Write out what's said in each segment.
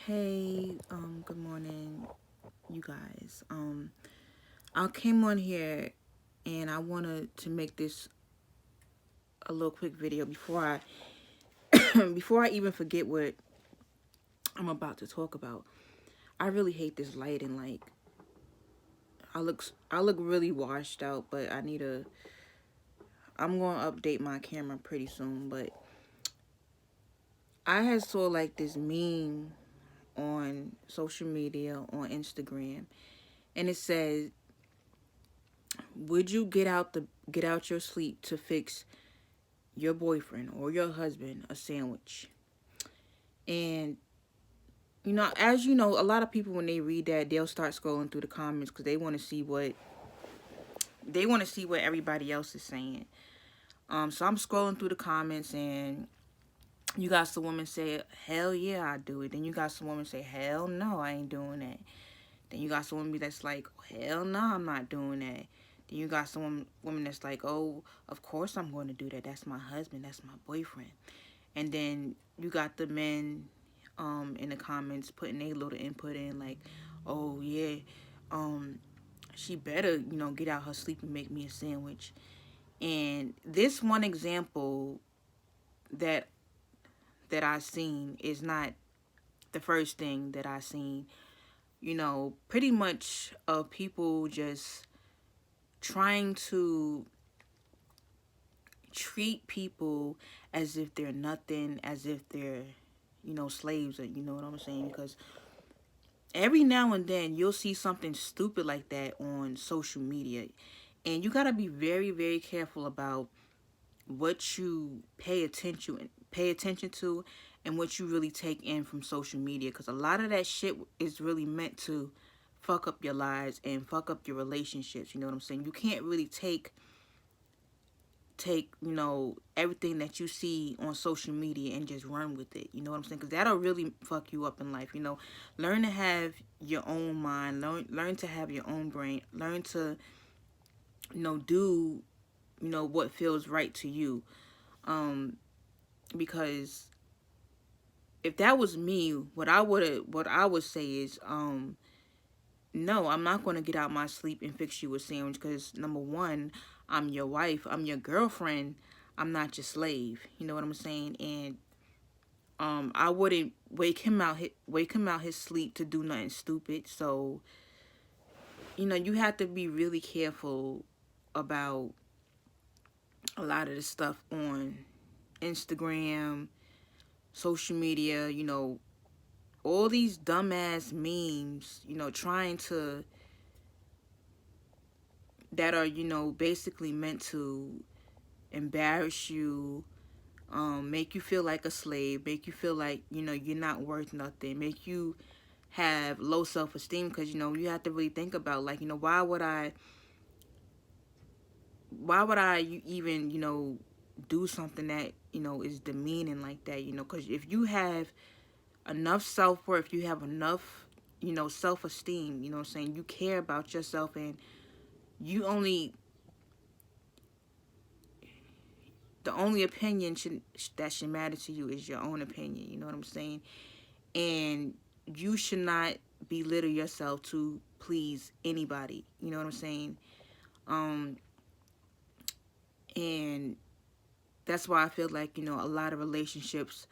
Hey, good morning, you guys. I came on here and I wanted to make this a little quick video before I before I even forget what I'm about to talk about. I really hate this lighting. Like, I look really washed out, but I'm gonna update my camera pretty soon. But I had saw like this meme on social media on Instagram, and it says, "Would you get out your sleep to fix your boyfriend or your husband a sandwich?" And as you know, a lot of people when they read that, they'll start scrolling through the comments because they want to see what everybody else is saying. So I'm scrolling through the comments, and you got some women say, "Hell yeah, I do it." Then you got some women say, "Hell no, I ain't doing that." Then you got some women that's like, "Hell no, I'm not doing that." Then you got some women that's like, "Oh, of course I'm going to do that. That's my husband. That's my boyfriend." And then you got the men in the comments putting their little input in, like, "Oh yeah, um she better, get out her sleep and make me a sandwich." And this one example that I seen is not the first thing that I seen. Pretty much of people just trying to treat people as if they're nothing, as if they're, slaves, or you know what I'm saying? Because every now and then you'll see something stupid like that on social media. And you gotta be very, very careful about what you pay attention to and what you really take in from social media, because a lot of that shit is really meant to fuck up your lives and fuck up your relationships. You know what I'm saying? You can't really take everything that you see on social media and just run with it. You know what I'm saying? Because that'll really fuck you up in life. Learn to have your own mind. Learn to have your own brain. Learn to do what feels right to you. Because if that was me, what I would say is, no, I'm not going to get out my sleep and fix you a sandwich, because number one, I'm your wife, I'm your girlfriend, I'm not your slave. You know what I'm saying? And I wouldn't wake him out his sleep to do nothing stupid. So you have to be really careful about a lot of the stuff on Instagram, social media. All these dumbass memes, trying to that are, basically meant to embarrass you, make you feel like a slave, make you feel like, you're not worth nothing, make you have low self-esteem, because, you have to really think about, like, why would I even, do something that, is demeaning like that, because if you have enough self-worth, you have enough, self-esteem, what I'm saying, you care about yourself, and you only the only opinion that should matter to you is your own opinion. You know what I'm saying? And you should not belittle yourself to please anybody. You know what I'm saying? Um, and that's why I feel like, a lot of relationships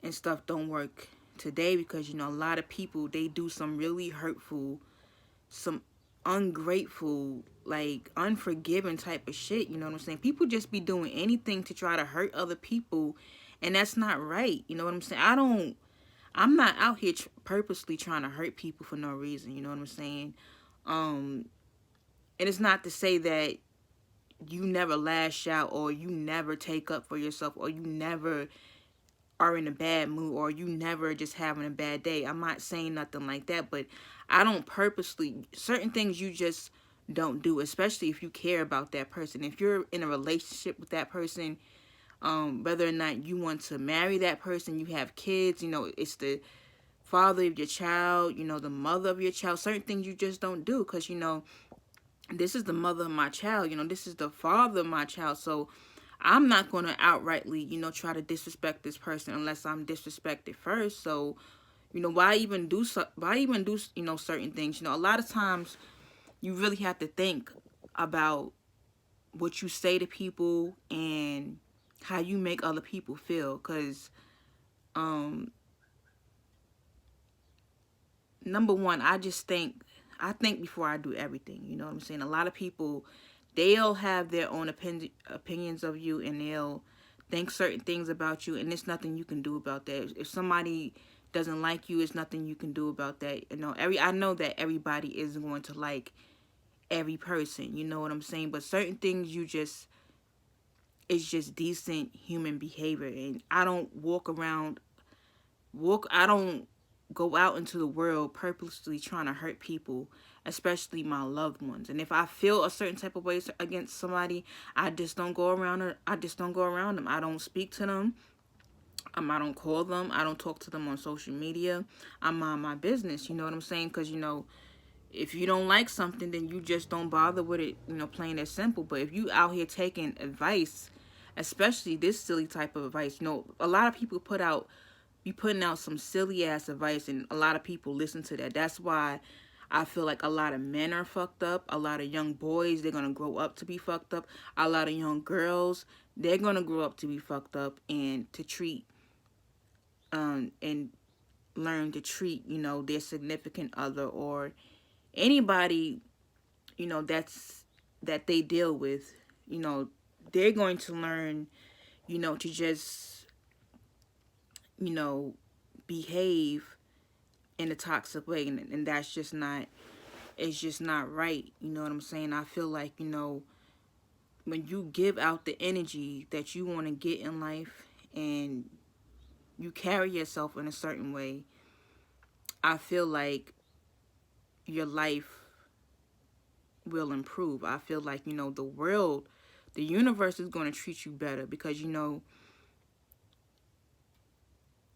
and stuff don't work today, because, a lot of people, they do some really hurtful, some ungrateful, like unforgiving type of shit. You know what I'm saying? People just be doing anything to try to hurt other people, and that's not right. You know what I'm saying? I'm not out here purposely trying to hurt people for no reason. You know what I'm saying? And it's not to say that you never lash out, or you never take up for yourself, or you never are in a bad mood, or you never just having a bad day. I'm not saying nothing like that, but I don't purposely, certain things you just don't do, especially if you care about that person. If you're in a relationship with that person, whether or not you want to marry that person, you have kids, it's the father of your child, the mother of your child, certain things you just don't do, because, this is the mother of my child, this is the father of my child. So I'm not going to outrightly, try to disrespect this person unless I'm disrespected first. So, why even do certain things? A lot of times you really have to think about what you say to people and how you make other people feel. Because, number one, I think before I do everything. You know what I'm saying? A lot of people, they'll have their own opinions of you, and they'll think certain things about you, and there's nothing you can do about that. If somebody doesn't like you, it's nothing you can do about that. I know that everybody isn't going to like every person. You know what I'm saying? But certain things it's just decent human behavior, and I don't I don't go out into the world purposely trying to hurt people, especially my loved ones. And if I feel a certain type of way against somebody, I just don't go around them. I don't speak to them. I don't call them. I don't talk to them on social media. I mind my business. You know what I'm saying? Because, if you don't like something, then you just don't bother with it, plain and simple. But if you out here taking advice, especially this silly type of advice, a lot of people be putting out some silly ass advice, and a lot of people listen to that. That's why I feel like a lot of men are fucked up. A lot of young boys, they're going to grow up to be fucked up. A lot of young girls, they're going to grow up to be fucked up and to treat, and learn to treat, their significant other or anybody, that they deal with, they're going to learn, to just, behave in a toxic way, and that's just not, it's just not right. You know what I'm saying? I feel like, when you give out the energy that you want to get in life and you carry yourself in a certain way, I feel like your life will improve. I feel like, the universe is going to treat you better because,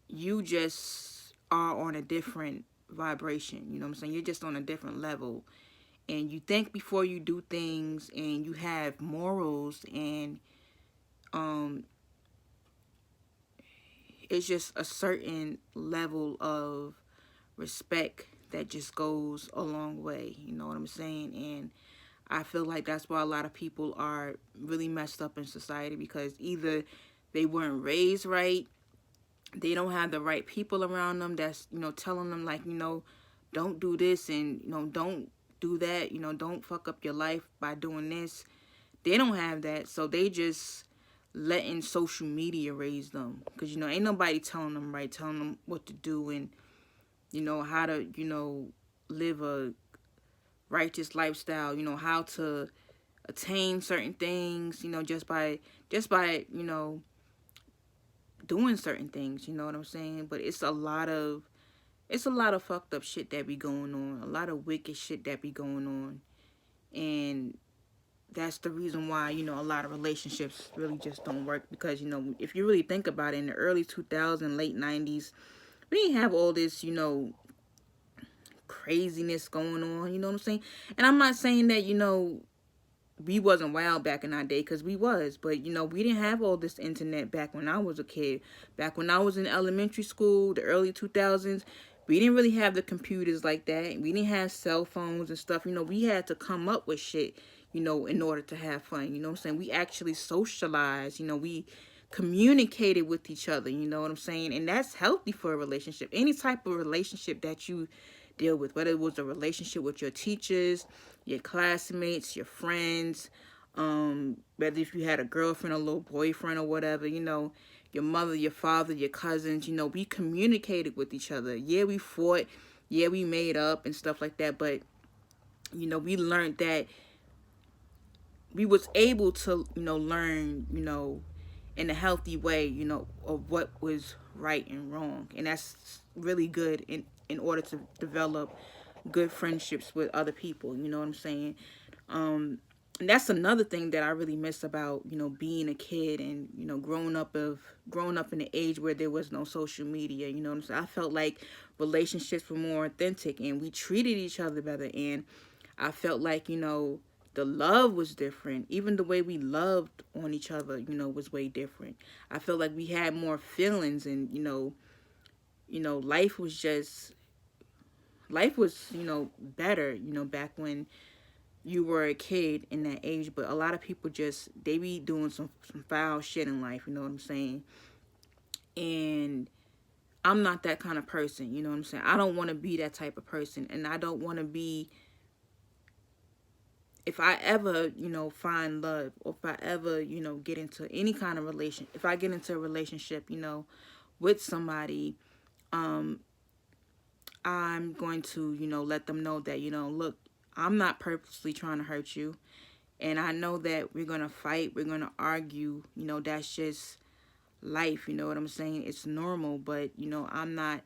you just are on a different vibration. You know what I'm saying? You're just on a different level. And you think before you do things, and you have morals, and it's just a certain level of respect that just goes a long way. You know what I'm saying? And I feel like that's why a lot of people are really messed up in society, because either they weren't raised right, they don't have the right people around them that's, telling them, like, don't do this, and, don't do that, don't fuck up your life by doing this. They don't have that, so they just letting social media raise them, because, ain't nobody telling them right, telling them what to do, and, how to, live a righteous lifestyle, how to attain certain things, just by, doing certain things, you know what I'm saying? But it's a lot of fucked up shit that be going on, a lot of wicked shit that be going on. And that's the reason why, a lot of relationships really just don't work, because, if you really think about it, in the early 2000s, late 90s, we didn't have all this, craziness going on, you know what I'm saying? And I'm not saying that, we wasn't wild back in our day, because we was, but, we didn't have all this internet back when I was a kid. Back when I was in elementary school, the early 2000s, we didn't really have the computers like that. We didn't have cell phones and stuff. We had to come up with shit, in order to have fun. You know what I'm saying? We actually socialized. We communicated with each other. You know what I'm saying? And that's healthy for a relationship. Any type of relationship that you deal with, whether it was a relationship with your teachers, your classmates, your friends, whether if you had a girlfriend, a little boyfriend, or whatever, your mother, your father, your cousins, we communicated with each other. Yeah, we fought. Yeah, we made up and stuff like that. But, we learned that we was able to, learn, in a healthy way, of what was right and wrong. And that's really good in order to develop good friendships with other people. You know what I'm saying? And that's another thing that I really miss about, being a kid and, growing up in an age where there was no social media. You know what I'm saying? I felt like relationships were more authentic and we treated each other better. And I felt like, the love was different. Even the way we loved on each other, you know, was way different. I feel like we had more feelings, and life was just, better, back when you were a kid in that age. But a lot of people just, they be doing some foul shit in life, you know what I'm saying? And I'm not that kind of person, you know what I'm saying? I don't want to be that type of person, and I don't want to be, if I ever, find love, or if I ever, get into any kind of if I get into a relationship, with somebody, I'm going to, let them know that, look, I'm not purposely trying to hurt you. And I know that we're going to fight, we're going to argue, that's just life, you know what I'm saying? It's normal, but, I'm not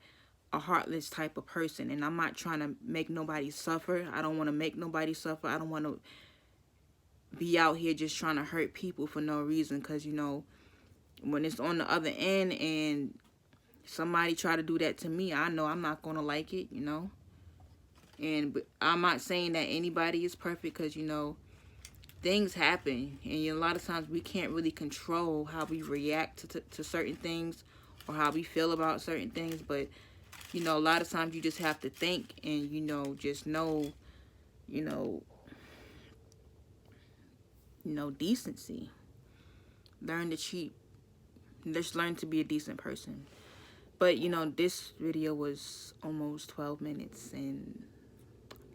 a heartless type of person, and I'm not trying to make nobody suffer. I don't want to make nobody suffer. I don't want to be out here just trying to hurt people for no reason, because, when it's on the other end and somebody try to do that to me, I know I'm not going to like it, And I'm not saying that anybody is perfect, because, things happen. And a lot of times we can't really control how we react to certain things, or how we feel about certain things. But, a lot of times you just have to think and, just know, decency. Learn to cheat. Just learn to be a decent person. But, this video was almost 12 minutes, and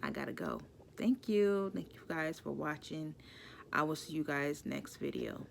I gotta go. Thank you. Thank you guys for watching. I will see you guys next video.